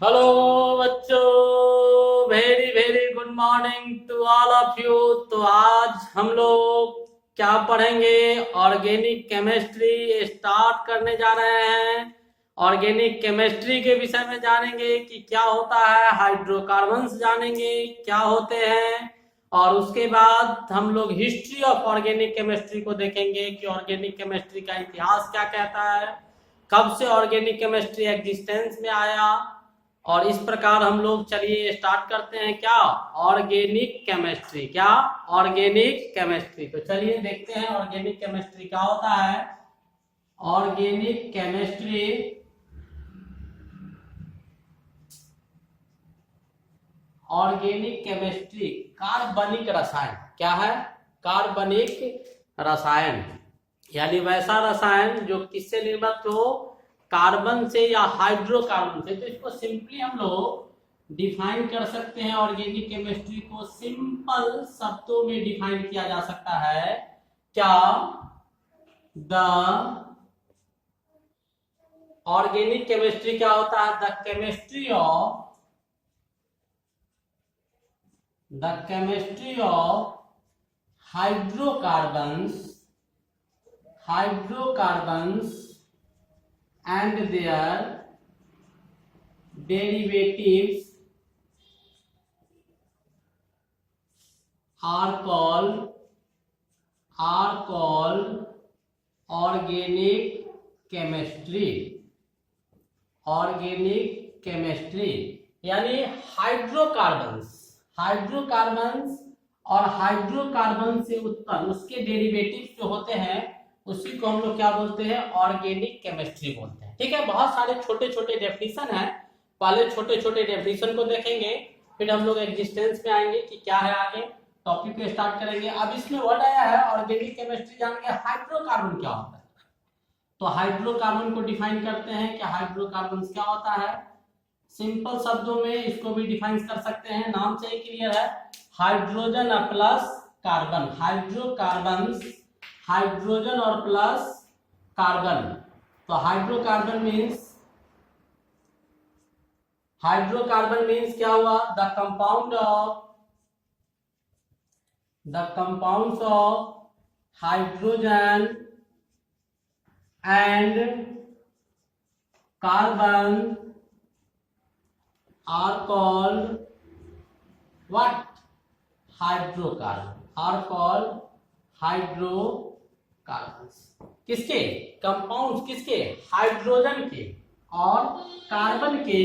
Hello बच्चों, very very good morning to all of you. तो आज हम लोग क्या पढ़ेंगे? ऑर्गेनिक केमिस्ट्री स्टार्ट करने जा रहे हैं। ऑर्गेनिक केमिस्ट्री के विषय में जानेंगे कि क्या होता है, हाइड्रोकार्बन्स जानेंगे क्या होते हैं, और उसके बाद हम लोग हिस्ट्री ऑफ ऑर्गेनिक केमिस्ट्री को देखेंगे कि ऑर्गेनिक केमिस्ट्री का इतिहास क्या कहता है, कब से ऑर्गेनिक केमिस्ट्री एग्जिस्टेंस में आया। और इस प्रकार हम लोग चलिए स्टार्ट करते हैं क्या, ऑर्गेनिक केमिस्ट्री। क्या? Organic chemistry. तो चलिए देखते हैं ऑर्गेनिक केमिस्ट्री क्या होता है। ऑर्गेनिक केमिस्ट्री ऑर्गेनिक केमिस्ट्री कार्बनिक रसायन। क्या है? कार्बनिक रसायन, यानी वैसा रसायन जो किससे निर्मित हो, कार्बन से या हाइड्रोकार्बन से। तो इसको सिंपली हम लोग डिफाइन कर सकते हैं। ऑर्गेनिक केमिस्ट्री को सिंपल शब्दों में डिफाइन किया जा सकता है। क्या? द ऑर्गेनिक केमिस्ट्री क्या होता है? The chemistry of hydrocarbons and their derivatives are called organic chemistry। Organic chemistry यानी हाइड्रोकार्बन्स और हाइड्रोकार्बन से उत्पन्न उसके डेरिवेटिव्स जो होते हैं उसी को हम लोग क्या बोलते हैं, ऑर्गेनिक केमिस्ट्री बोलते हैं। ठीक है, बहुत सारे छोटे छोटे डेफिनेशन है। पहले छोटे छोटे डेफिनेशन को देखेंगे, फिर हम लोग एग्जिस्टेंस में आएंगे कि क्या है, आगे टॉपिक को स्टार्ट करेंगे। अब इसमें वर्ड आया है ऑर्गेनिक केमिस्ट्री, जानेंगे हाइड्रोकार्बन क्या होता है। तो हाइड्रोकार्बन को डिफाइन करते हैं कि हाइड्रोकार्बन क्या होता है। सिंपल शब्दों में इसको भी डिफाइन कर सकते हैं, नाम से ही क्लियर है। हाइड्रोजन प्लस कार्बन, हाइड्रोजन और प्लस कार्बन। तो हाइड्रोकार्बन मीन्स क्या हुआ? The compounds of hydrogen and carbon are called what? Hydrocarbons. किसके? कंपाउंड्स किसके? हाइड्रोजन के और कार्बन के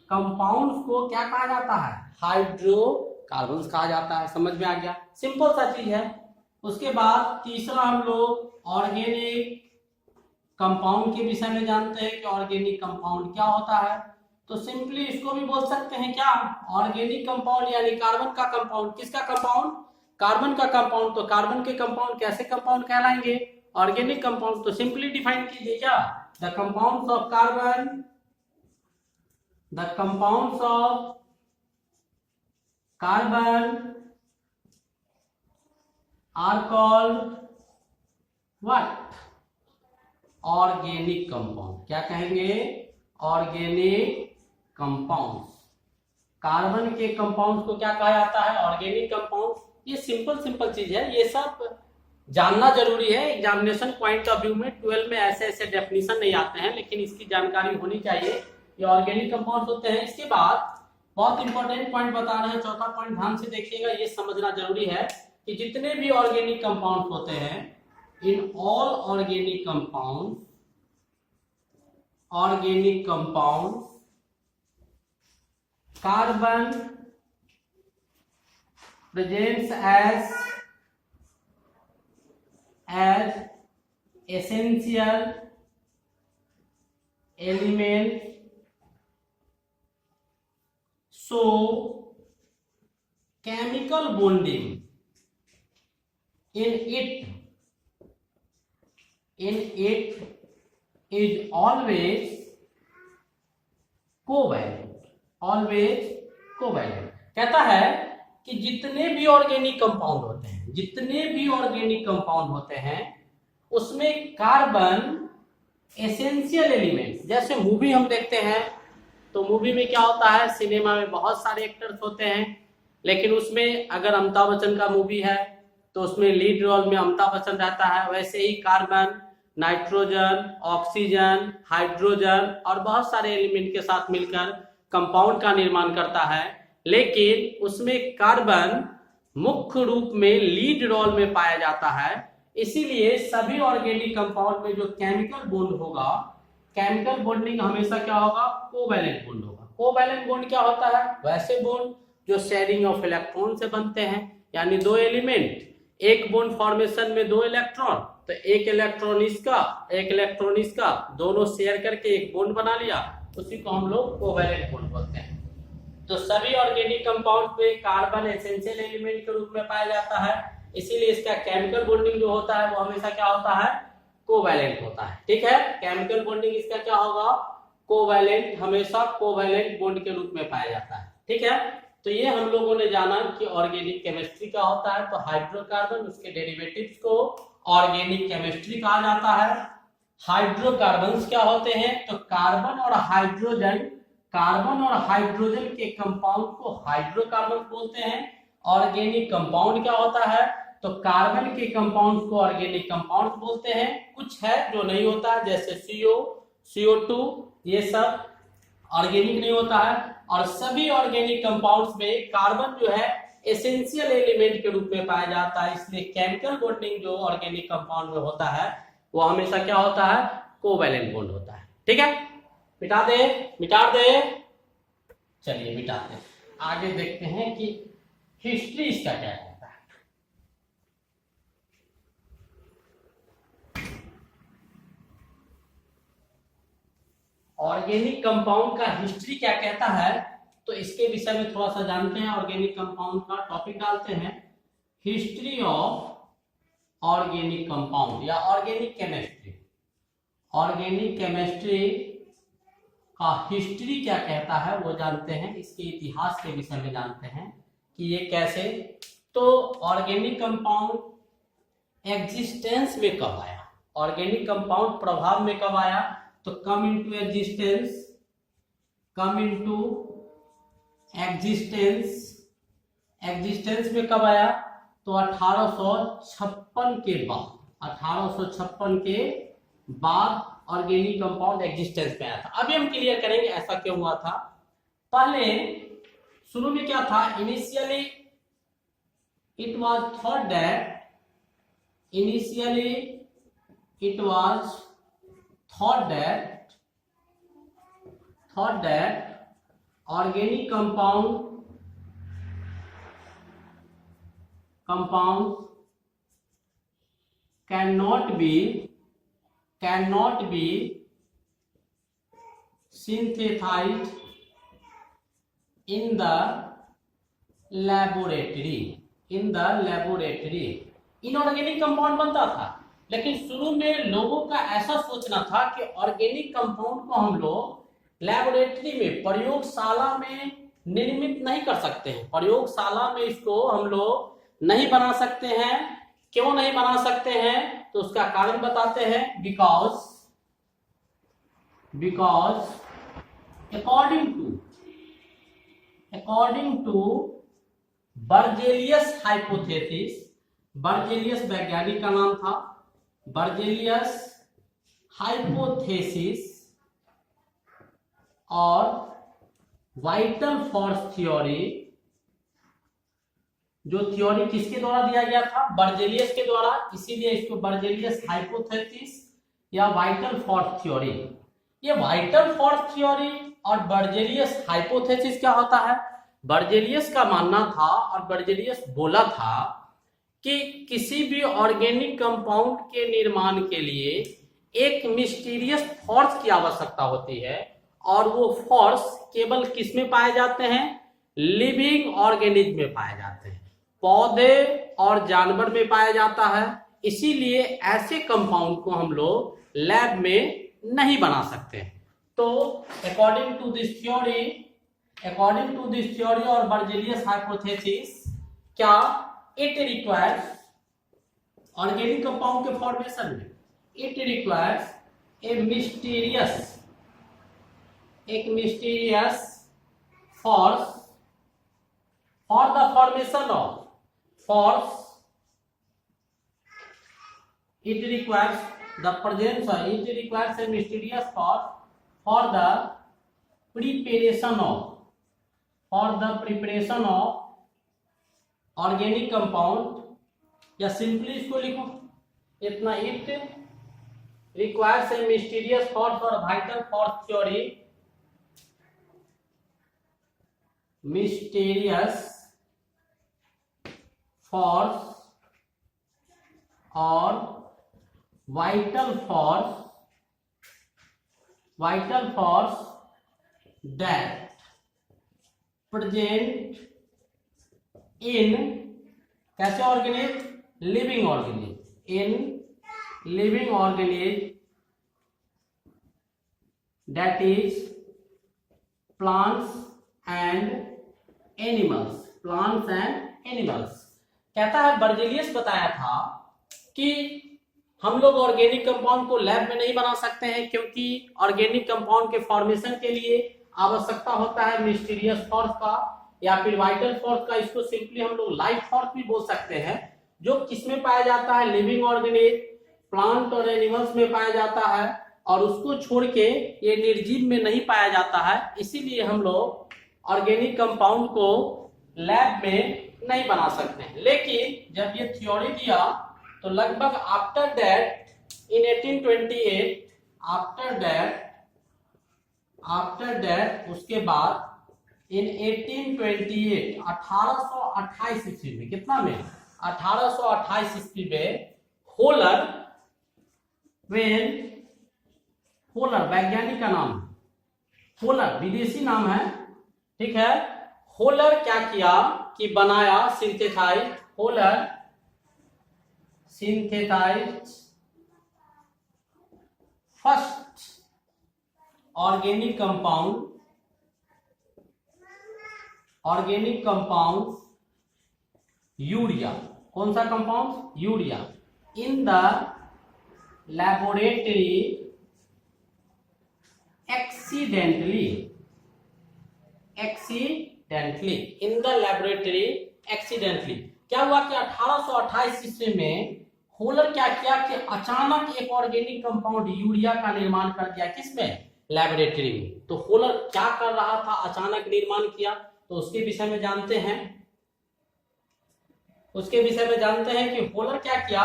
कंपाउंड्स को क्या कहा जाता है? हाइड्रोकार्बन्स कहा जाता है। समझ में आ गया? सिंपल सा चीज है। उसके बाद तीसरा हम लोग ऑर्गेनिक कंपाउंड के विषय में जानते हैं कि ऑर्गेनिक कंपाउंड क्या होता है। तो सिंपली इसको भी बोल सकते हैं क्या, ऑर्गेनिक कंपाउंड यानी कार्बन का कंपाउंड। किसका कंपाउंड? कार्बन का कंपाउंड। तो कार्बन के कंपाउंड कैसे कंपाउंड कहलाएंगे? Organic compound. तो सिंपली डिफाइन कीजिए क्या, the compounds of carbon are called what? Organic compound. क्या कहेंगे? Organic compounds. कार्बन के कंपाउंड्स को क्या कहा जाता है? Organic compounds. ये सिंपल चीज है, ये सब जानना जरूरी है। एग्जामिनेशन पॉइंट ऑफ व्यू में 12 में ऐसे ऐसे डेफिनेशन नहीं आते हैं, लेकिन इसकी जानकारी होनी चाहिए। ये ऑर्गेनिक कंपाउंड्स होते हैं। इसके बाद बहुत इंपॉर्टेंट पॉइंट बता रहे हैं, चौथा पॉइंट ध्यान से देखिएगा, ये समझना जरूरी है कि जितने भी ऑर्गेनिक कंपाउंड्स होते हैं, in all organic compounds carbon presents as essential element, so chemical bonding in it is always covalent। कहता है कि जितने भी ऑर्गेनिक कंपाउंड होते हैं उसमें कार्बन एसेंशियल एलिमेंट, जैसे मूवी हम देखते हैं तो मूवी में क्या होता है, सिनेमा में बहुत सारे एक्टर्स होते हैं, लेकिन उसमें अगर अमिताभ बच्चन का मूवी है तो उसमें लीड रोल में अमिताभ बच्चन रहता है। वैसे ही कार्बन, नाइट्रोजन, ऑक्सीजन, हाइड्रोजन और बहुत सारे एलिमेंट के साथ मिलकर कंपाउंड का निर्माण करता है, लेकिन उसमें कार्बन मुख्य रूप में लीड रोल में पाया जाता है। इसीलिए सभी ऑर्गेनिक कंपाउंड में जो केमिकल बॉन्ड होगा, केमिकल बॉन्डिंग हमेशा क्या होगा, कोवैलेंट बॉन्ड होगा। कोवैलेंट बॉन्ड क्या होता है, वैसे बॉन्ड जो शेयरिंग ऑफ इलेक्ट्रॉन से बनते हैं, यानी दो एलिमेंट, एक बॉन्ड फॉर्मेशन में दो इलेक्ट्रॉन, तो एक इलेक्ट्रॉन इसका एक इलेक्ट्रॉन इसका, दोनों शेयर करके एक बॉन्ड बना लिया, उसी को हम लोग कोवैलेंट बॉन्ड बोलते हैं। तो सभी ऑर्गेनिक कंपाउंड में कार्बन एसेंशियल एलिमेंट के रूप में पाया जाता है, इसीलिए इसका केमिकल बॉन्डिंग जो होता है वो हमेशा क्या होता है, कोवैलेंट होता है। ठीक है, केमिकल बॉन्डिंग इसका क्या होगा, कोवैलेंट, हमेशा कोवैलेंट बॉन्ड के रूप में पाया जाता है। ठीक है, तो ये हम लोगों ने जाना कि ऑर्गेनिक केमिस्ट्री क्या होता है। तो हाइड्रोकार्बन, उसके डेरिवेटिव्स को ऑर्गेनिक केमिस्ट्री कहा जाता है। हाइड्रोकार्बन्स क्या होते हैं, तो कार्बन और हाइड्रोजन के कंपाउंड को हाइड्रोकार्बन बोलते हैं। ऑर्गेनिक कंपाउंड क्या होता है, तो कार्बन के कंपाउंड को ऑर्गेनिक कंपाउंड बोलते हैं। कुछ है जो नहीं होता है, जैसे CO, CO2, ये सब ऑर्गेनिक नहीं होता है। और सभी ऑर्गेनिक कंपाउंड्स में कार्बन जो है एसेंशियल एलिमेंट के रूप में पाया जाता है, इसलिए केमिकल बॉन्डिंग जो ऑर्गेनिक कंपाउंड में होता है वो हमेशा क्या होता है, कोवैलेंट बॉन्ड होता है। ठीक है, मिटा दे, चलिए मिटाते हैं। आगे देखते हैं कि हिस्ट्री इसका क्या कहता है। ऑर्गेनिक कंपाउंड का हिस्ट्री क्या कहता है, तो इसके विषय में थोड़ा सा जानते हैं। ऑर्गेनिक कंपाउंड का टॉपिक डालते हैं, हिस्ट्री ऑफ ऑर्गेनिक कंपाउंड या ऑर्गेनिक केमिस्ट्री। ऑर्गेनिक केमिस्ट्री का हिस्ट्री क्या कहता है वो जानते हैं, इसके इतिहास के विषय में जानते हैं कि ये कैसे। तो ऑर्गेनिक कंपाउंड एग्जिस्टेंस में कब आया, ऑर्गेनिक कंपाउंड प्रभाव में कब आया, तो कम इनटू एग्जिस्टेंस में कब आया, तो 1856 के बाद, 1856 के बाद ऑर्गेनिक कंपाउंड एग्जिस्टेंस में आया था। अभी हम क्लियर करेंगे ऐसा क्यों हुआ था। पहले शुरू में क्या था, initially it was thought that organic compound cannot be synthesized in the laboratory। Inorganic compound बनता था, लेकिन शुरू में लोगों का ऐसा सोचना था कि ऑर्गेनिक कंपाउंड को हम लोग लैबोरेटरी में, प्रयोगशाला में निर्मित नहीं कर सकते हैं। प्रयोगशाला में इसको हम लोग नहीं बना सकते हैं। क्यों नहीं बना सकते हैं, तो उसका कारण बताते हैं। Because according to Berzelius hypothesis, Berzelius वैज्ञानिक का नाम था, बर्जेलियस हाइपोथेसिस और वाइटल फोर्स थ्योरी, जो थ्योरी किसके द्वारा दिया गया था, बर्जेलियस के द्वारा, इसीलिए इसको बर्जेलियस हाइपोथेसिस या वाइटल फोर्स थ्योरी। ये वाइटल फोर्स थ्योरी और बर्जेलियस हाइपोथेसिस क्या होता है, बर्जेलियस का मानना था और बर्जेलियस बोला था कि किसी भी ऑर्गेनिक कंपाउंड के निर्माण के लिए एक मिस्टीरियस फोर्स की आवश्यकता होती है, और वो फोर्स केवल किस में पाए जाते हैं, लिविंग ऑर्गेनिज्म में पाए जाते हैं, पौधे और जानवर में पाया जाता है। इसीलिए ऐसे कंपाउंड को हम लोग लैब में नहीं बना सकते। तो अकॉर्डिंग टू दिस थ्योरी और बर्जेलियस हाइपोथेसिस, क्या इट रिक्वायर्स ऑर्गेनिक कंपाउंड के फॉर्मेशन में, इट रिक्वायर्स ए मिस्टीरियस एक mysterious force for the formation of force, it requires the presence or it requires a mysterious force for the preparation of organic compound, या simply इसको लिखो इतना, it requires a mysterious force or vital force theory, mysterious force or vital force that present in कैसे organism, living organism, in living organism, that is plants and animals, कहता है Berzelius बताया था कि हम लोग ऑर्गेनिक कंपाउंड को lab में नहीं बना सकते हैं, क्योंकि ऑर्गेनिक कंपाउंड के फॉर्मेशन के लिए आवश्यकता होता है मिस्टीरियस फोर्स का या फिर वाइटल फोर्स का। इसको सिंपली हम लोग लाइफ फोर्स भी बोल सकते हैं, जो किसमें पाया जाता है, लिविंग ऑर्गेनिज्म, प्लांट और एनिमल्स में पाया जाता है, और उसको छोड़ के ये निर्जीव में नहीं पाया जाता है। इसीलिए हम लोग ऑर्गेनिक कंपाउंड को लैब में नहीं बना सकते हैं। लेकिन जब ये थ्योरी दिया तो लगभग after that in 1828, after that उसके बाद इन 1828 1828 ईस्वी में, कितना में 1828 ईस्वी में होलर वैज्ञानिक का नाम, होलर विदेशी नाम है, ठीक है। होलर क्या किया कि बनाया synthesize, Wohler synthesize first organic compound urea. कौन सा compound, urea, in the laboratory accidentally, in the laboratory accidentally. क्या हुआ कि 1828 ईस्वी में होलर क्या किया कि अचानक एक ऑर्गेनिक कंपाउंड यूरिया का निर्माण कर दिया, किसमें, लैबोरेटरी में। तो होलर क्या कर रहा था, अचानक निर्माण किया, तो उसके विषय में जानते हैं, कि होलर क्या किया।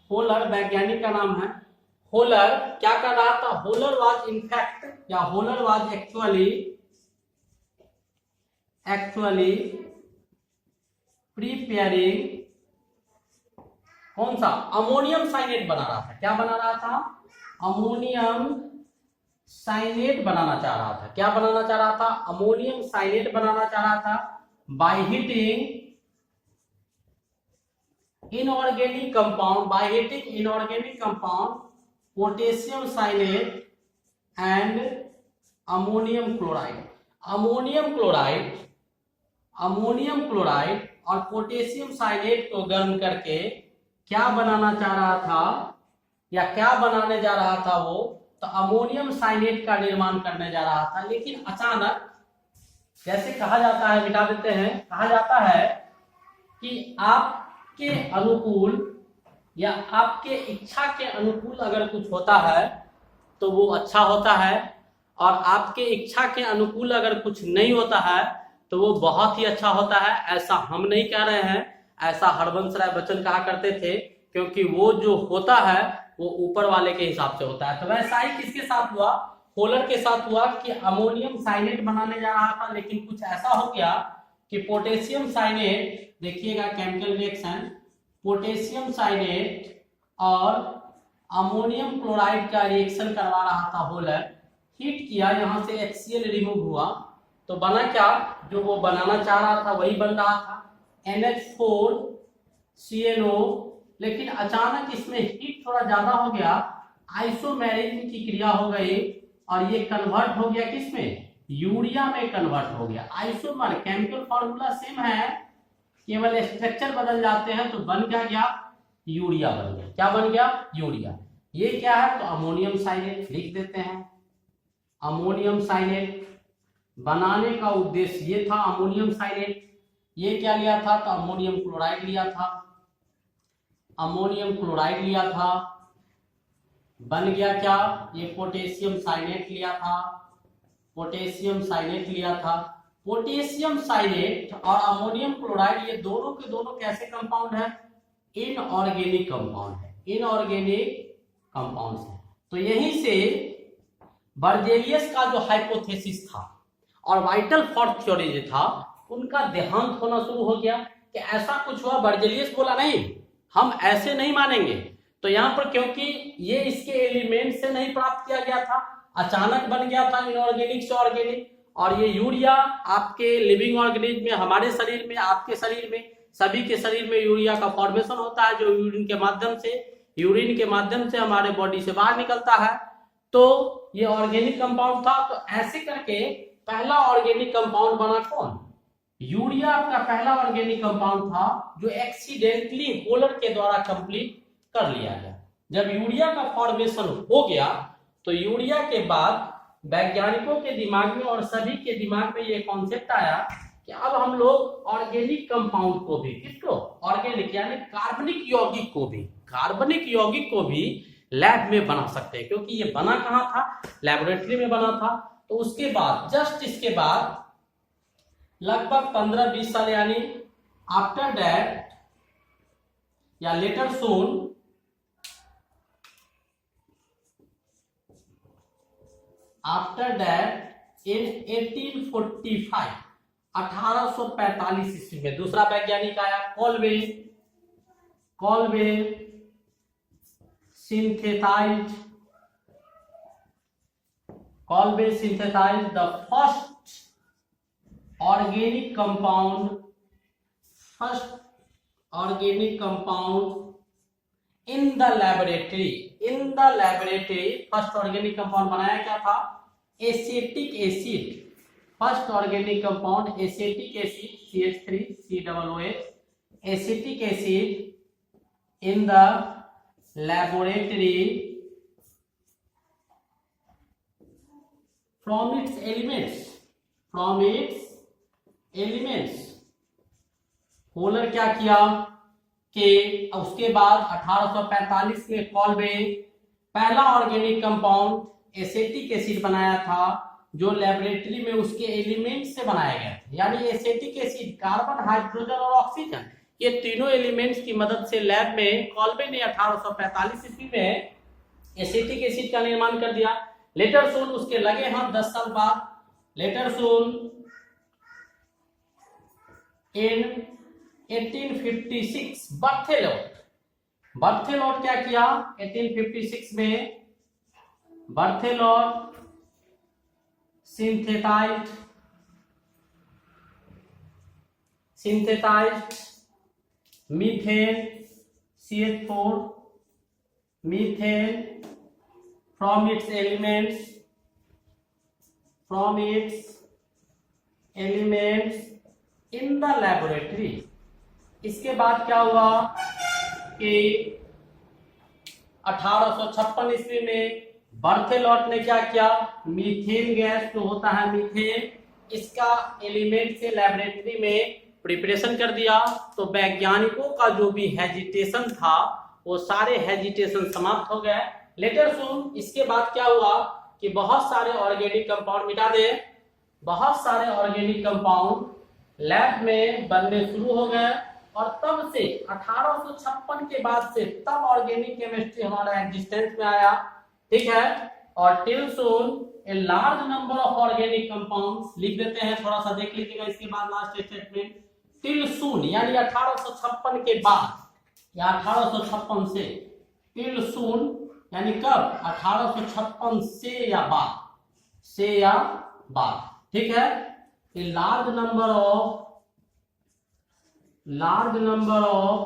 होलर वैज्ञानिक का नाम है। होलर क्या कर रहा था, होलर वाज इनफैक्ट या होलर वाज एक्चुअली प्रिपेयरिंग, कौन सा, अमोनियम साइनेट बना रहा था। क्या बना रहा था, अमोनियम साइनेट बनाना चाह रहा था। क्या बनाना चाह रहा था, अमोनियम साइनेट बनाना चाह रहा था, by heating inorganic compound potassium cyanate and ammonium chloride और पोटेशियम साइनेट को गर्म करके क्या बनाना चाह रहा था या क्या बनाने जा रहा था वो, तो अमोनियम साइनेट का निर्माण करने जा रहा था। लेकिन अचानक, जैसे कहा जाता है, मिटा देते हैं, कहा जाता है कि आपके अनुकूल या आपके इच्छा के अनुकूल अगर कुछ होता है तो वो अच्छा होता है, और आपके इच्छा के अनुकूल अगर कुछ नहीं होता है तो वो बहुत ही अच्छा होता है। ऐसा हम नहीं कह रहे हैं, ऐसा हरवंश राय बच्चन कहा करते थे, क्योंकि वो जो होता है वो ऊपर वाले के हिसाब से होता है। तो वैसा ही किसके साथ हुआ, होलर के साथ हुआ कि अमोनियम साइनेट बनाने जा रहा था, लेकिन कुछ ऐसा हो गया कि पोटेशियम साइनेट, देखिएगा केमिकल रिएक्शन, पोटेशियम साइनेट और अमोनियम क्लोराइड का रिएक्शन करवा रहा था होलर। हीट किया, यहाँ से HCl रिमूव हुआ, तो बना क्या, जो वो बनाना चाह रहा था वही बन रहा था, NH4CnO। लेकिन अचानक इसमें हीट थोड़ा ज्यादा हो गया, आइसोमेरिज्म की क्रिया हो गई और ये कन्वर्ट हो गया किसमें, यूरिया में कन्वर्ट हो गया। आइसोमर केमिकल फॉर्मूला सेम है, केवल स्ट्रक्चर बदल जाते हैं, तो बन क्या गया, यूरिया बन गया। क्या बन गया, यूरिया। ये क्या है, तो अमोनियम साइनेट लिख देते हैं। अमोनियम साइनेट बनाने का उद्देश्य ये था, अमोनियम साइनेट। ये क्या लिया था, तो अमोनियम क्लोराइड लिया था। अमोनियम क्लोराइड लिया था, बन गया क्या, ये पोटेशियम साइनेट लिया था। पोटेशियम साइनेट लिया था। पोटेशियम साइनेट और अमोनियम क्लोराइड ये दोनों के दोनों कैसे कंपाउंड है, इनऑर्गेनिक कंपाउंड है, इनऑर्गेनिक कंपाउंड है। तो यहीं से बर्जेलियस का जो हाइपोथेसिस था और वाइटल फोर्थ थ्योरी जो था, उनका देहांत होना शुरू हो गया कि ऐसा कुछ हुआ। बर्जेलियस बोला नहीं, हम ऐसे नहीं मानेंगे। तो यहाँ पर क्योंकि ये इसके एलिमेंट से नहीं प्राप्त किया गया था, अचानक बन गया था इनऑर्गेनिक से ऑर्गेनिक। और ये यूरिया आपके लिविंग ऑर्गेनिज्म में, हमारे शरीर में, आपके शरीर में, सभी के शरीर में यूरिया का फॉर्मेशन होता है, जो यूरिन के माध्यम से हमारे बॉडी से बाहर निकलता है। तो ये ऑर्गेनिक कंपाउंड था। तो ऐसे करके पहला ऑर्गेनिक कंपाउंड बना कौन, यूरिया आपका पहला ऑर्गेनिक कंपाउंड था, जो एक्सीडेंटली होलर के द्वारा कंप्लीट कर लिया गया। जब यूरिया का फॉर्मेशन हो गया, तो यूरिया के बाद वैज्ञानिकों के दिमाग में और सभी के दिमाग में ये कॉन्सेप्ट आया कि अब हम लोग ऑर्गेनिक कंपाउंड को भी, किसको, ऑर्गेनिक यानी कार्बनिक यौगिक को भी लैब में बना सकते हैं। क्योंकि ये बना कहाँ था, लैबोरेटरी में बना था। तो उसके बाद, जस्ट इसके बाद लगभग 15-20 साल, यानी आफ्टर दैट या later soon, after that in 1845, 1845 ईस्वी में दूसरा वैज्ञानिक आया, Kolbe synthesized the first organic compound in the laboratory। First organic compound बनाया क्या था, acetic acid. First organic compound acetic acid, CH3COOH, acetic acid in the laboratory from its elements। Wohler क्या किया कि उसके बाद 1845 में कॉल्वे पहला ऑर्गेनिक कंपाउंड एसिटिक एसिड बनाया था, जो लेबोरेटरी में उसके एलिमेंट से बनाया गया था। यानी एसिटिक एसिड, कार्बन, हाइड्रोजन और ऑक्सीजन, ये तीनों एलिमेंट्स की मदद से लैब में कॉल्वे ने 1845 ईस्वी में एसिटिक एसिड का निर्माण कर दिया। लेटर सून उसके लगे हाथ 10 साल बाद, लेटर सून इन 1856 बर्थेलॉट क्या किया, 1856 में Berthelot synthesized methane, CH4 methane from its elements in the laboratory। इसके बाद क्या हुआ कि 1856 ईस्वी में बर्थेलॉट ने क्या किया, मीथेन गैस जो होता है मीथेन, इसका एलिमेंट से लैबोरेटरी में प्रिपरेशन कर दिया। तो वैज्ञानिकों का जो भी हेजिटेशन था, वो सारे हेजिटेशन समाप्त हो गए। लेटर सून इसके बाद क्या हुआ कि बहुत सारे ऑर्गेनिक कंपाउंड, मिटा दे, बहुत सारे ऑर्गेनिक कंपाउंड लैब में बनने शुरू हो गए। और तब से 1856 के बाद से तब ऑर्गेनिक केमिस्ट्री हमारा एग्जिस्टेंस में आया, ठीक है। और till soon a large number of organic compounds, लिख देते हैं, थोड़ा सा देख लीजिएगा इसके बाद लास्ट स्टेटमेंट। टिल सून यानी 1856 के बाद या 1856 से, टिल सून यानी कब, 1856 से या बाद, ठीक है। A large number of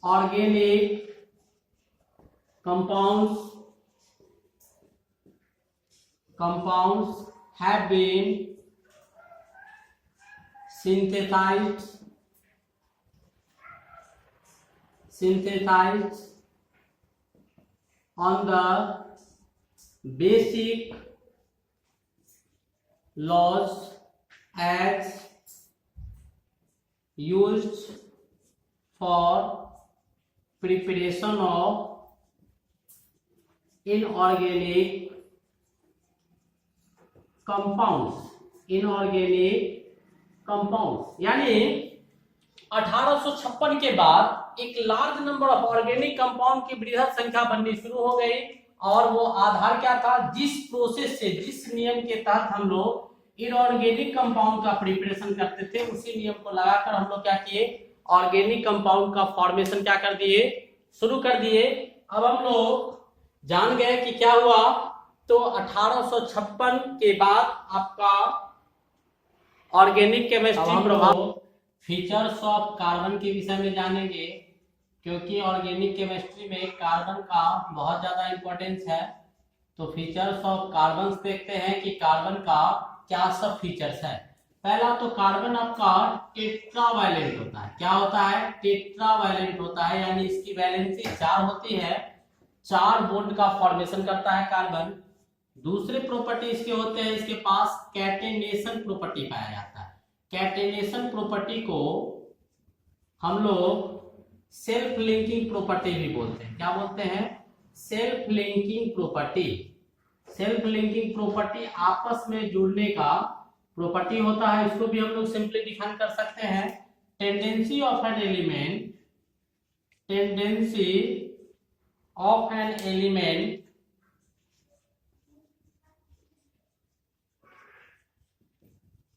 organic compounds have been synthesized on the basic laws as used for preparation of inorganic compounds यानी 1856 के बाद एक large number of organic compound की बृहद संख्या बननी शुरू हो गई और वो आधार क्या था, जिस प्रोसेस से, जिस नियम के तहत हम लोग इनऑर्गेनिक कंपाउंड का प्रिपरेशन करते थे, उसी नियम को लगाकर हम लोग क्या किए, ऑर्गेनिक कंपाउंड का फॉर्मेशन क्या कर दिए, शुरू कर दिए। अब हम लोग जान गए कि क्या हुआ, तो 1856 के बाद आपका ऑर्गेनिक केमिस्ट्री प्रभाव फीचर्स ऑफ कार्बन के विषय में जानेंगे, क्योंकि ऑर्गेनिक केमिस्ट्री में कार्बन का बहुत ज्यादा इंपॉर्टेंस है। तो फीचर्स ऑफ कार्बन देखते हैं कि कार्बन का क्या सब फीचर्स है। पहला तो कार्बन आपका टेट्रावैलेंट होता है। क्या होता है, टेट्रावैलेंट होता है, यानी इसकी वैलेंसी 4 होती है, 4 बॉन्ड का फॉर्मेशन करता है कार्बन। दूसरे प्रॉपर्टी इसके होते हैं, इसके पास कैटेनेशन प्रॉपर्टी पाया जाता है। कैटेनेशन प्रॉपर्टी को हम लोग सेल्फ लिंकिंग प्रॉपर्टी भी बोलते हैं। क्या बोलते हैं, self linking property. Self linking property आपस में जुड़ने का प्रॉपर्टी होता है। इसको भी हम लोग सिंपली डिफाइन कर सकते हैं, tendency of an element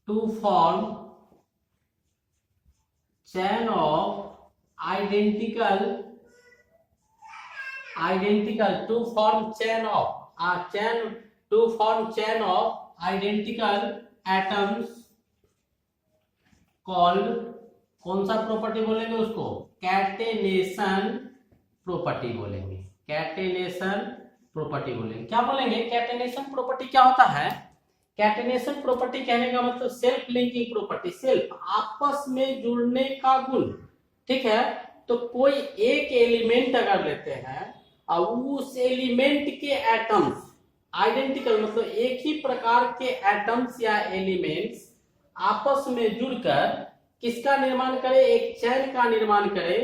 to form chain of identical to form chain of identical atoms called, कौन सा प्रॉपर्टी बोलेंगे उसको, कैटेनेशन प्रॉपर्टी बोलेंगे। कैटेनेशन प्रॉपर्टी बोलेंगे। क्या बोलेंगे, कैटेनेशन प्रॉपर्टी क्या होता है, कैटेनेशन प्रॉपर्टी कहने का मतलब सेल्फ लिंकिंग प्रॉपर्टी, सेल्फ आपस में जुड़ने का गुण। ठीक है, तो कोई एक एलिमेंट अगर लेते हैं और उस एलिमेंट के एटम्स आइडेंटिकल, मतलब एक ही प्रकार के एटम्स या एलिमेंट्स आपस में जुड़कर किसका निर्माण करे, एक चैन का निर्माण करे,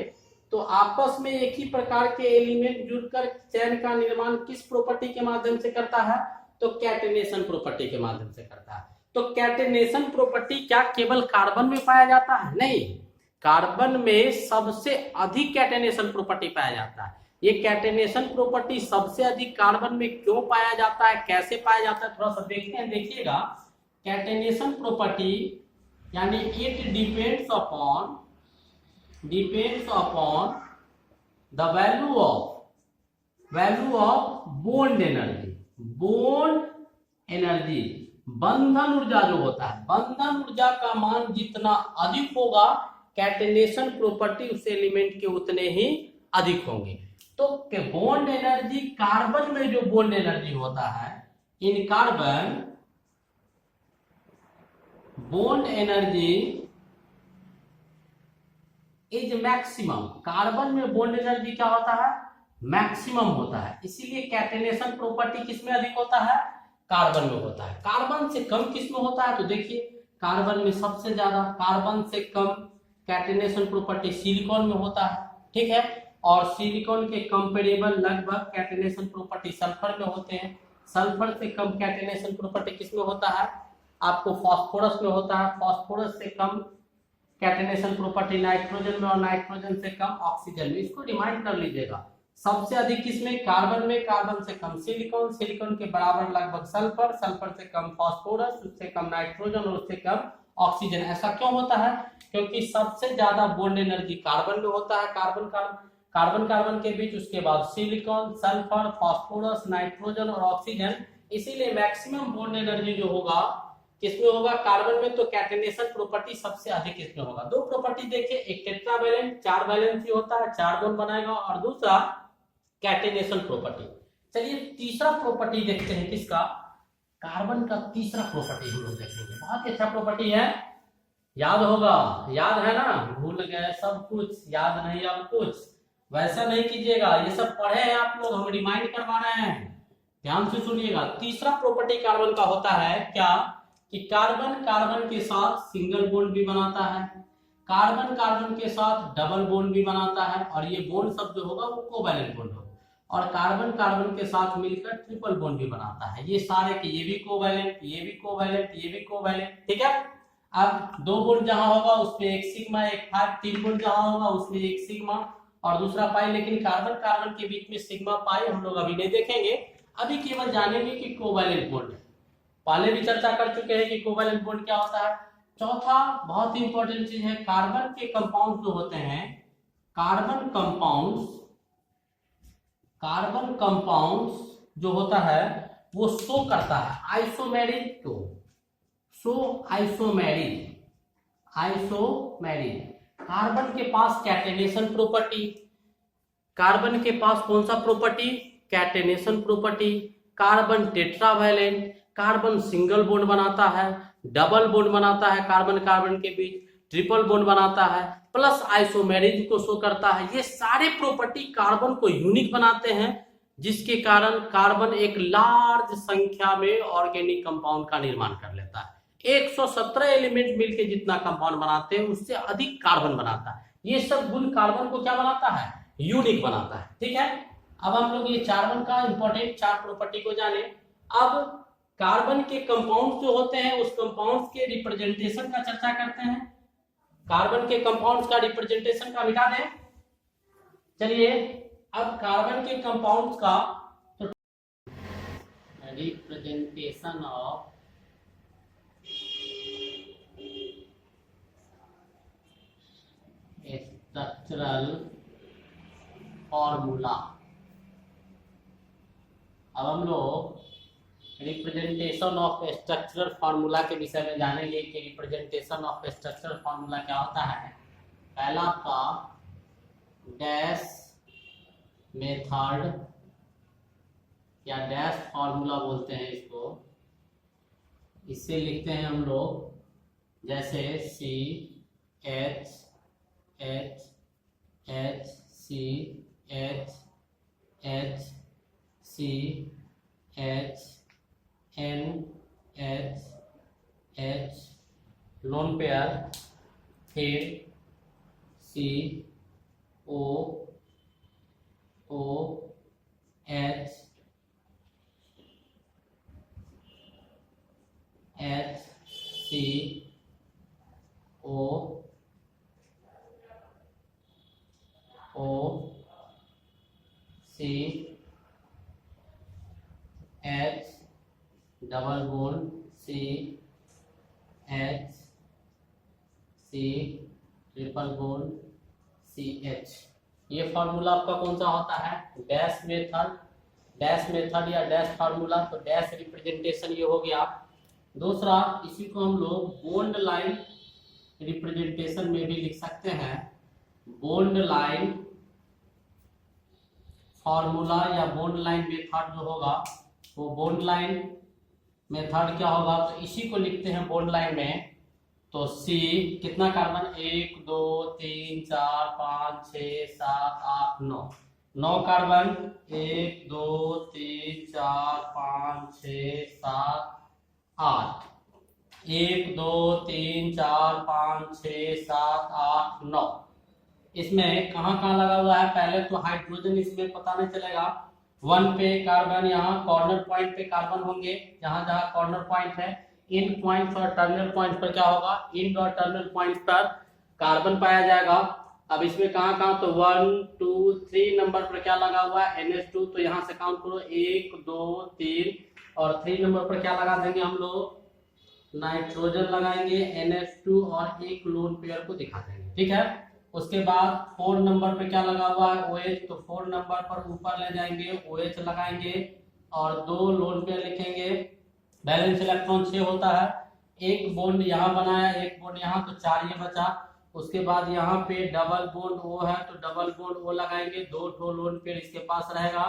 तो आपस में एक ही प्रकार के एलिमेंट जुड़कर चैन का निर्माण किस प्रॉपर्टी के माध्यम से करता है, तो कैटेनेशन प्रॉपर्टी के माध्यम से करता है। तो कैटेनेशन प्रॉपर्टी क्या केवल कार्बन में पाया जाता है, नहीं, कार्बन में सबसे अधिक कैटेनेशन प्रॉपर्टी पाया जाता है। ये कैटेनेशन प्रॉपर्टी सबसे अधिक कार्बन में क्यों पाया जाता है, कैसे पाया जाता है, थोड़ा सा देखते हैं। देखिएगा, कैटेनेशन प्रॉपर्टी यानी it depends upon the value of bond energy, बंधन ऊर्जा जो होता है, बंधन ऊर्जा का मान जितना अधिक होगा, कैटेनेशन प्रॉपर्टी उस एलिमेंट के उतने ही अधिक होंगे। तो बॉन्ड एनर्जी, कार्बन में जो बॉन्ड एनर्जी होता है, in carbon bond energy is maximum, carbon में बॉन्ड एनर्जी क्या होता है, मैक्सिमम होता है। इसीलिए कैटेनेशन प्रॉपर्टी किसमें अधिक होता है, कार्बन में होता है। कार्बन से कम किसमें होता है, तो देखिए कार्बन में सबसे ज्यादा, कार्बन से कम कैटेनेशन प्रॉपर्टी सिलिकॉन में होता है। ठीक है, और सिलिकॉन के कंपेरेबल लगभग कैटेनेशन प्रॉपर्टी सल्फर में होते हैं। सल्फर से कम कैटेनेशन प्रॉपर्टी किसमें होता है, आपको फास्फोरस में होता है। फास्फोरस से कम कैटेनेशन प्रॉपर्टी नाइट्रोजन में, और नाइट्रोजन से कम ऑक्सीजन में। इसको रिमाइंड कर लीजिएगा, सबसे अधिक किसमें, कार्बन में, कार्बन से कम सिलिकॉन, सिलिकॉन के बराबर लगभग सल्फर, सल्फर से कम फास्फोरस, उससे कम नाइट्रोजन और उससे कम ऑक्सीजन। ऐसा क्यों होता है, क्योंकि सबसे ज्यादा बॉन्ड एनर्जी कार्बन में होता है, कार्बन के बीच, उसके बाद सिलिकॉन, सल्फर, फास्फोरस, नाइट्रोजन और ऑक्सीजन। इसीलिए मैक्सिमम बॉन्ड एनर्जी जो होगा किसमें होगा, कार्बन में। तो कैटेनेशन प्रॉपर्टी सबसे अधिक किसमें होगा। दो प्रॉपर्टी देखिए, एक टेट्रावैलेंट 4 वैलेंसी होता है, 4 बॉन्ड बनाएगा, और दूसरा कैटेनेशन प्रॉपर्टी। चलिए तीसरा प्रॉपर्टी देखते हैं, किसका, कार्बन का तीसरा प्रॉपर्टी हम लोग देखेंगे। बहुत अच्छा प्रॉपर्टी है, याद होगा, याद है ना, भूल गए सब कुछ, याद नहीं अब कुछ। वैसा नहीं कीजिएगा, ये सब पढ़े हैं आप लोग, हम रिमाइंड करवा रहे हैं, ध्यान से सुनिएगा। तीसरा प्रॉपर्टी कार्बन का होता है क्या, कि कार्बन कार्बन के साथ सिंगल बॉन्ड भी बनाता है, कार्बन कार्बन के साथ डबल बॉन्ड भी बनाता है, और ये बॉन्ड सब जो होगा वो कोवैलेंट बॉन्ड होगा, और कार्बन कार्बन के साथ मिलकर ट्रिपल बॉन्ड भी बनाता है। ये सारे के ये भी कोवैलेंट, ये भी कोवैलेंट, ये भी कोवैलेंट, ठीक है। अब दो बॉन्ड जहां होगा उसमें एक सिग्मा एक 5, तीन बॉन्ड जहां होगा उसमें एक सिग्मा और दूसरा पाई, लेकिन कार्बन कार्बन के बीच में सिग्मा पाई हम लोग अभी नहीं देखेंगे, अभी केवल जानेंगे कि कोवैलेंट बॉन्ड है। पहले भी चर्चा कर चुके हैं कि कोवैलेंट बॉन्ड क्या होता है। चौथा बहुत ही इंपॉर्टेंट चीज है, कार्बन के कंपाउंड जो होते हैं, कार्बन कंपाउंड्स जो होता है वो शो करता है आइसोमेरिज को, आइसोमेरिज। कार्बन के पास कैटेनेशन प्रॉपर्टी, कार्बन के पास कौन सा property, catenation property. Carbon tetravalent, carbon single bond बनाता है, डबल बॉन्ड बनाता है कार्बन कार्बन के बीच, ट्रिपल बॉन्ड बनाता है, प्लस आइसोमेरिज को शो करता है। ये सारे प्रॉपर्टी कार्बन को यूनिक बनाते हैं, जिसके कारण कार्बन एक लार्ज संख्या में ऑर्गेनिक कंपाउंड का निर्माण कर लेता है। 117 एलिमेंट मिलकर जितना कंपाउंड बनाते हैं उससे अधिक कार्बन बनाता है। ये सब गुण कार्बन को क्या बनाता है, यूनिक बनाता है, ठीक है। अब हम लोग ये कार्बन का इंपॉर्टेंट 4 प्रॉपर्टी को जाने। अब कार्बन के कंपाउंड जो होते हैं उस कंपाउंड्स के रिप्रेजेंटेशन का चर्चा करते हैं। कार्बन के कंपाउंड्स का रिप्रेजेंटेशन का मिटा दें। चलिए अब कार्बन के कंपाउंड्स का रिप्रेजेंटेशन ऑफ स्ट्रक्चरल फॉर्मूला। अब हम लोग रिप्रेजेंटेशन ऑफ स्ट्रक्चरल फार्मूला के विषय में जानेंगे कि रिप्रेजेंटेशन ऑफ स्ट्रक्चरल फार्मूला क्या होता है। पहला आपका डैश मेथड या डैश फार्मूला बोलते हैं इसको, इससे लिखते हैं हम लोग जैसे C H H H C H H C H N H H lone pair, फिर C O O H H C O O C H double bond C H C triple bond C H. ये formula आपका कौन सा होता है, dash method या dash formula. तो dash representation ये हो गया। दूसरा इसी को हम लोग बॉन्ड लाइन रिप्रेजेंटेशन में भी लिख सकते हैं। बॉन्ड लाइन फार्मूला या बॉन्ड लाइन मेथड जो होगा वो बॉन्ड लाइन मेथड क्या होगा, तो इसी को लिखते हैं बॉन्ड लाइन में। तो सी कितना कार्बन, 1 2 3 4 5 6 7 8 9, 9 कार्बन, 1 2 3 4 5 6 7 8, 1 2 3 4 5 6 7 8 9। इसमें कहाँ कहाँ लगा हुआ है, पहले तो हाइड्रोजन इसमें पता नहीं चलेगा। 1 पे कार्बन, यहाँ कॉर्नर पॉइंट पे कार्बन होंगे, जहां जहां कॉर्नर पॉइंट है। इन पॉइंट्स और टर्मिनल पॉइंट पर क्या होगा, इन और टर्मिनल पॉइंट पर कार्बन पाया जाएगा। अब इसमें कहाँ कहाँ, तो 1 2 3 नंबर पर क्या लगा हुआ है, NH2। तो यहाँ से काउंट करो 1 2 3, और 3 नंबर पर क्या लगा देंगे हम लोग, नाइट्रोजन लगाएंगे, NH2 और एक लोन पेयर को दिखा देंगे, ठीक है। उसके बाद 4 नंबर पे क्या लगा हुआ है, OH। तो 4 नंबर पर ऊपर ले जाएंगे, OH लगाएंगे और 2 लोन पेयर लिखेंगे। बैलेंस इलेक्ट्रॉन 6 होता है, एक बॉन्ड यहाँ बनाया, एक बॉन्ड यहाँ, तो 4 ये बचा। उसके बाद यहाँ पे डबल बॉन्ड O है, तो डबल बॉन्ड O लगाएंगे, 2 लोन पेयर इसके पास रहेगा।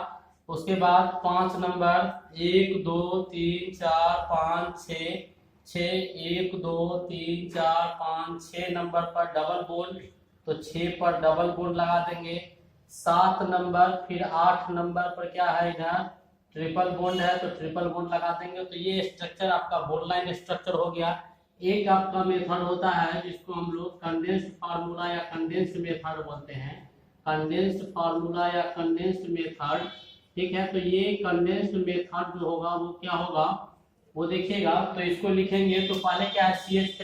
उसके बाद 5 नंबर, 1 2 3 4 5 6 6, 1 2 3 4 5 6 नंबर पर डबल बॉन्ड, तो 6 पर डबल बॉन्ड लगा देंगे। 7 नंबर, फिर 8 नंबर पर क्या है, इधर ट्रिपल बॉन्ड है तो ट्रिपल बॉन्ड लगा देंगे। तो ये स्ट्रक्चर आपका बॉन्ड लाइन स्ट्रक्चर हो गया। एक आपका मेथड होता है जिसको हम लोग कंडेंस्ड फार्मूला या कंडेंस्ड मेथड बोलते हैं, कंडेंस्ड फार्मूला या कंडेंस्ड मेथड, ठीक है। तो ये कंडेंस्ड मेथड जो होगा वो क्या होगा, वो देखिएगा। तो इसको लिखेंगे तो पहले क्या है CH3,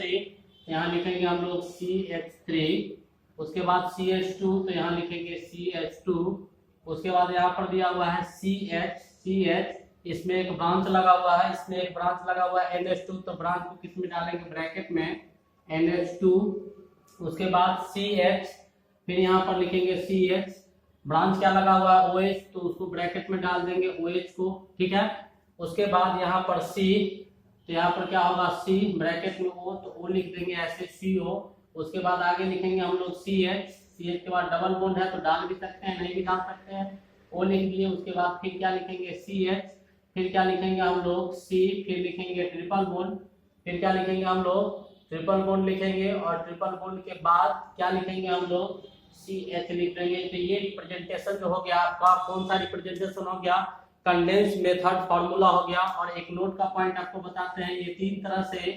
यहाँ लिखेंगे हम लोग CH3, उसके बाद CH2, तो यहाँ लिखेंगे CH2, उसके बाद यहाँ पर दिया हुआ है CH, इसमें एक ब्रांच लगा हुआ है, इसमें एक ब्रांच लगा हुआ है NH2, तो ब्रांच को किस में डालेंगे, ब्रैकेट में NH2, उसके बाद CH, फिर यहाँ पर लिखेंगे CH, ब्रांच क्या लगा हुआ है OH, तो उसको ब्रैकेट में डाल देंगे OH को, ठीक है। उसके बाद यहाँ पर C, तो यहाँ पर क्या होगा C ब्रैकेट में O, तो O लिख देंगे ऐसे CO। उसके बाद आगे लिखेंगे हम लोग CH के बाद डबल बॉन्ड है तो डाल भी सकते हैं, नहीं भी डाल सकते हैं, O लिख दिए। उसके बाद फिर क्या लिखेंगे CH, फिर क्या लिखेंगे हम लोग C, फिर लिखेंगे ट्रिपल बॉन्ड, फिर क्या लिखेंगे हम लोग ट्रिपल बॉन्ड लिखेंगे, और ट्रिपल बॉन्ड के बाद क्या लिखेंगे हम लोग CH लिख देंगे। तो ये रिप्रेजेंटेशन जो हो गया आपका, कौन सा रिप्रेजेंटेशन हो गया, कंडेंस मेथड फार्मूला हो गया। और एक नोट का पॉइंट आपको बताते हैं, ये 3 तरह से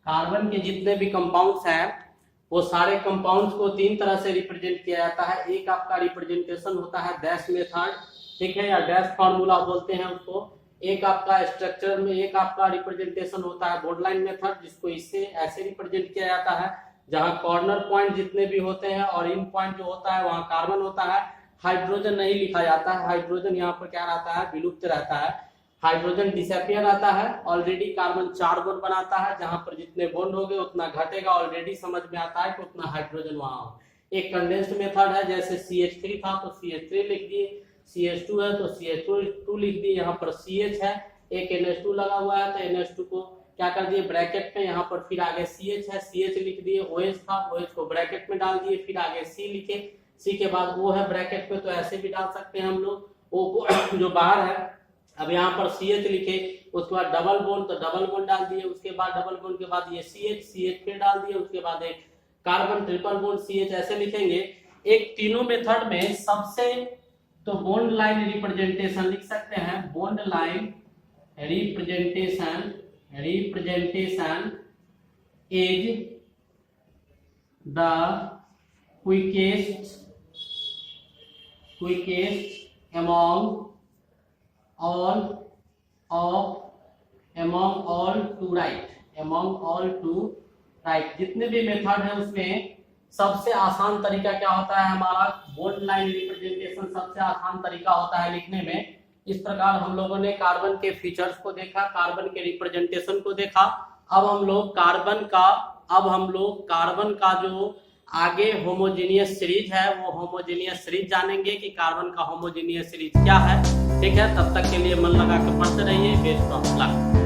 कार्बन के जितने भी कंपाउंड्स हैं वो सारे कंपाउंड्स को 3 तरह से रिप्रेजेंट किया जाता है। एक आपका रिप्रेजेंटेशन होता है डैश मेथड, ठीक है, या डैश फार्मूला बोलते हैं उसको। एक आपका स्ट्रक्चर में एक आपका रिप्रेजेंटेशन होता है बॉन्ड लाइन मेथड, जिसको इससे ऐसे रिप्रेजेंट किया जाता है जहां कॉर्नर पॉइंट जितने भी होते हैं और इन पॉइंट जो होता है वहां कार्बन होता है, हाइड्रोजन नहीं लिखा जाता है, हाइड्रोजन यहाँ पर क्या रहता है, विलुप्त रहता है, हाइड्रोजन डिसअपियर आता है। ऑलरेडी कार्बन 4 बॉन्ड बनाता है, जहां पर जितने बॉन्ड हो गए उतना घटेगा, ऑलरेडी समझ में आता है कि उतना हाइड्रोजन वहां हो। एक कंडेंस्ड मेथड है, जैसे CH3 था तो CH3 लिख दिए, CH2 है तो CH2 लिख दिए, यहाँ पर CH है, एक NH2 लगा हुआ है तो NH2 को क्या कर दिए ब्रैकेट में, यहाँ पर फिर आगे CH है, CH लिख दिए, OH था, OH को ब्रैकेट में डाल दिए, फिर आगे C लिखे, C के बाद O है ब्रैकेट में, तो ऐसे भी डाल सकते हैं हम लोग O को जो बाहर है। अब यहाँ पर CH लिखे, उसके बाद डबल बॉन्ड, तो डबल बॉन्ड डाल दिए, उसके बाद डबल बॉन्ड के बाद ये CH फिर डाल दिए, उसके बाद एक कार्बन ट्रिपल बॉन्ड CH ऐसे लिखेंगे। एक तीनों मेथड में सबसे तो बॉन्ड लाइन रिप्रेजेंटेशन लिख सकते हैं, bond line representation is the quickest among all to write, जितने भी मेथड है उसमें सबसे आसान तरीका क्या होता है, हमारा बॉन्ड लाइन रिप्रेजेंटेशन सबसे आसान तरीका होता है लिखने में। इस प्रकार हम लोगों ने कार्बन के फीचर्स को देखा, कार्बन के रिप्रेजेंटेशन को देखा। अब हम लोग कार्बन का जो आगे होमोजेनियस सीरीज है वो होमोजेनियस सीरीज जानेंगे कि कार्बन का होमोजेनियस सीरीज क्या है, ठीक है। तब तक के लिए मन लगा कर पढ़ते रहिए। Best of luck.